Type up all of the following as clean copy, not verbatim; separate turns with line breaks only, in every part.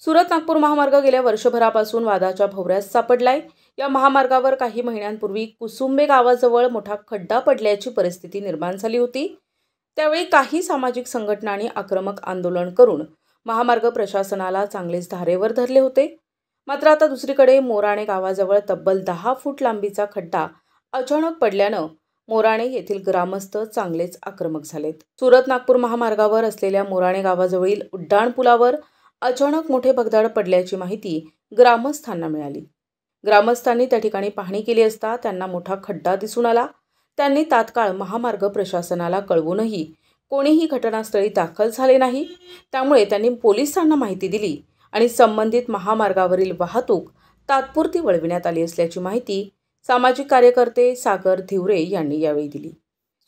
सुरत नागपूर महामार्ग गेल्या वर्षभरापासून वादाच्या भोवऱ्यात सापडलाय। या महामार्गावर काही महिन्यांपूर्वी कुसुंबे गावाजवळ मोठा खड्डा पडल्याची परिस्थिती निर्माण झाली होती। त्यावेळी काही सामाजिक संघटनांनी आक्रमक आंदोलन करून महामार्ग प्रशासनाला चांगलेच धारेवर धरले होते। मात्र आता दुसरीकडे मोराणे गावाजवळ तब्बल 10 फूट लांबीचा खड्डा अचानक पडल्यानं मोराणे येथील ग्रामस्थ चांगलेच आक्रमक झालेत। सुरत नागपूर महामार्गावर असलेल्या मोराणे गावाजवळील उड्डाण पुलावर अचानक मोठे भगदाड पडल्याची माहिती ग्रामस्थांना मिळाली। ग्रामस्थांनी त्या ठिकाणी पाहणी केली असता त्यांना मोठा खड्डा दिसून आला। त्यांनी तात्काळ महामार्ग प्रशासनाला कळवूनही कोणीही घटनास्थळी दाखल झाले नाही। त्यामुळे त्यांनी पोलिसांना माहिती दिली आणि संबंधित महामार्गावरील वाहतूक तात्पुरती वळविण्यात आली असल्याची माहिती सामाजिक कार्यकर्ते सागर धिवरे यांनी यावेळी दिली।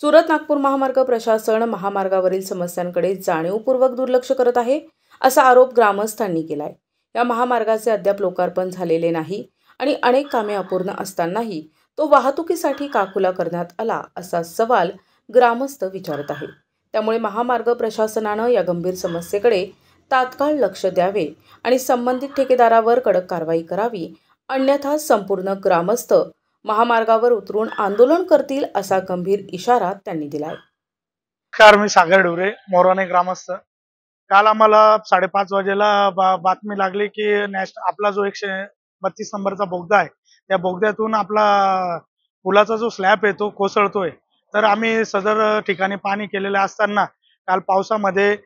सुरत नागपूर महामार्ग प्रशासन महामार्गावरील समस्यांकडे जाणीवपूर्वक दुर्लक्ष करत आहे असा आरोप ग्रामस्थांनी केलाय। या महामार्गाचे अद्याप लोकार्पण झालेले नाही आणि अनेक कामे अपूर्ण असतानाही तो वाहतुकीसाठी का खुला करण्यात आला असा सवाल ग्रामस्थ विचारत आहे। त्यामुळे महामार्ग प्रशासनानं या गंभीर समस्येकडे तात्काळ लक्ष द्यावे आणि संबंधित ठेकेदारावर कडक कारवाई करावी, अन्यथा संपूर्ण ग्रामस्थ महामार्गावर उतरून आंदोलन करतील असा गंभीर इशारा त्यांनी दिलाय।
मी सागर धिवरे, मोराणे ग्रामस्थ। काल आम्हाला 5:30 वाजेला बातमी लागली की आपला जो 132 नंबरचा बोगदा आहे त्या बोगद्यातून आपला पुलाचा जो स्लॅब आहे तो कोसळतोय। तर आम्ही सदर ठिकाणी पाहणी केलेलं असताना काल पावसामध्ये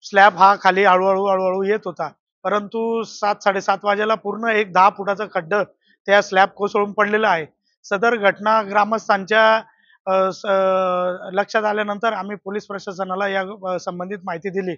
स्लॅब हा खाली हळूहळू येत होता, परंतु 7-7:30 वाजेला पूर्ण एक 10 फुटाचा खड्डा त्या स्लॅब कोसळून पडलेला आहे। सदर घटना ग्रामस्थांच्या लक्षात आल्यानंतर आम्ही पोलीस प्रशासनाला या संबंधित माहिती दिली।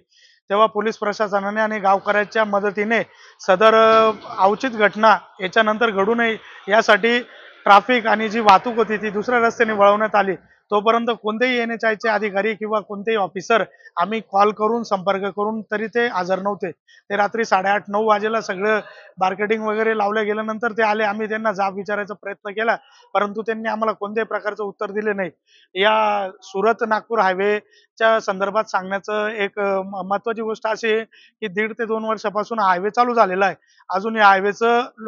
तेव्हा पोलीस प्रशासनाने आणि गावकऱ्यांच्या मदतीने सदर अवचित घटना याच्यानंतर घडू नये यासाठी ट्रॅफिक आणि जी वाहतूक होती ती दुसऱ्या रस्त्याने वळवण्यात आली। तोपर्यंत कोणतेही NHIचे अधिकारी किंवा कोणतेही ऑफिसर आम्ही कॉल करून संपर्क करून तरी ते हजर नव्हते। ते रात्री 8:30-9 वाजेला सगळं मार्केटिंग वगैरे लावल्या गेल्यानंतर ते आले। आम्ही त्यांना जाब विचारायचा प्रयत्न केला, परंतु त्यांनी आम्हाला कोणत्याही प्रकारचं उत्तर दिले नाही। या सुरत नागपूर हायवेच्या संदर्भात सांगण्याचं एक महत्त्वाची गोष्ट अशी आहे की 1.5 ते 2 वर्षापासून हा हायवे चालू झालेला आहे। अजून या हायवेचं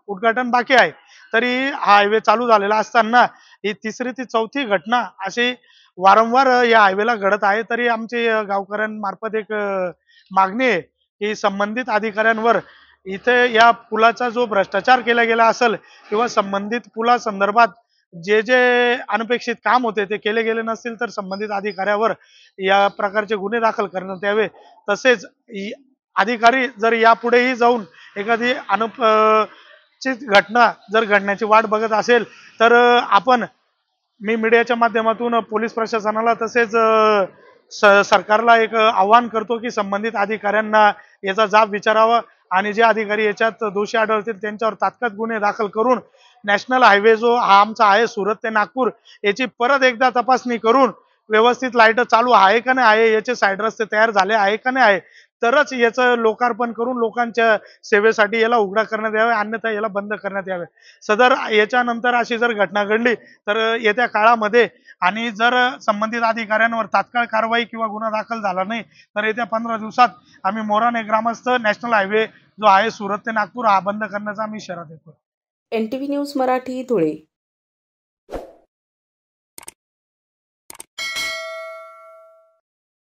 उद्घाटन बाकी आहे, तरी हा हायवे चालू झालेला असताना ही तिसरी ती चौथी घटना अशी वारंवार या हायवेला घडत आहे। तरी आमची गावकऱ्यांमार्फत एक मागणी आहे की संबंधित अधिकाऱ्यांवर इथे या पुलाचा जो भ्रष्टाचार केला गेला असेल किंवा संबंधित पुला संदर्भात जे अनपेक्षित काम होते ते केले गेले नसतील तर संबंधित अधिकाऱ्यावर या प्रकारचे गुन्हे दाखल करण्यात यावे। तसेच अधिकारी जर यापुढेही जाऊन एखादी अनुचित घटना जर घडण्याची वाट बघत असेल तर मी मीडियाच्या माध्यमातून पोलीस प्रशासनाला तसेच सरकारला एक आवाहन करतो की संबंधित अधिकाऱ्यांना याचा जाब विचारावा आणि जे अधिकारी याच्यात दोषी आढळतील त्यांच्यावर तात्काळ गुन्हे दाखल करून नॅशनल हायवे जो हा आमचा आहे सुरत ते नागपूर याची परत एकदा तपासणी करून व्यवस्थित लाईट चालू आहे का नाही आहे, याचे साईड रस्ते तयार झाले आहे का नाही आहे, तरच याचं लोकार्पण करून लोकांच्या सेवेसाठी याला उघडा करण्यात यावे, अन्यथा याला बंद करण्यात यावे। सदर याच्यानंतर अशी जर घटना घडली तर येत्या काळामध्ये आणि जर संबंधित अधिकाऱ्यांवर तात्काळ कारवाई किंवा गुन्हा दाखल झाला नाही तर येत्या 15 दिवसात आम्ही मोराणे ग्रामस्थ नॅशनल हायवे जो आहे सुरत ते नागपूर हा बंद करण्याचा आम्ही इशारा देतो।
NTV news Marathi, Dhule.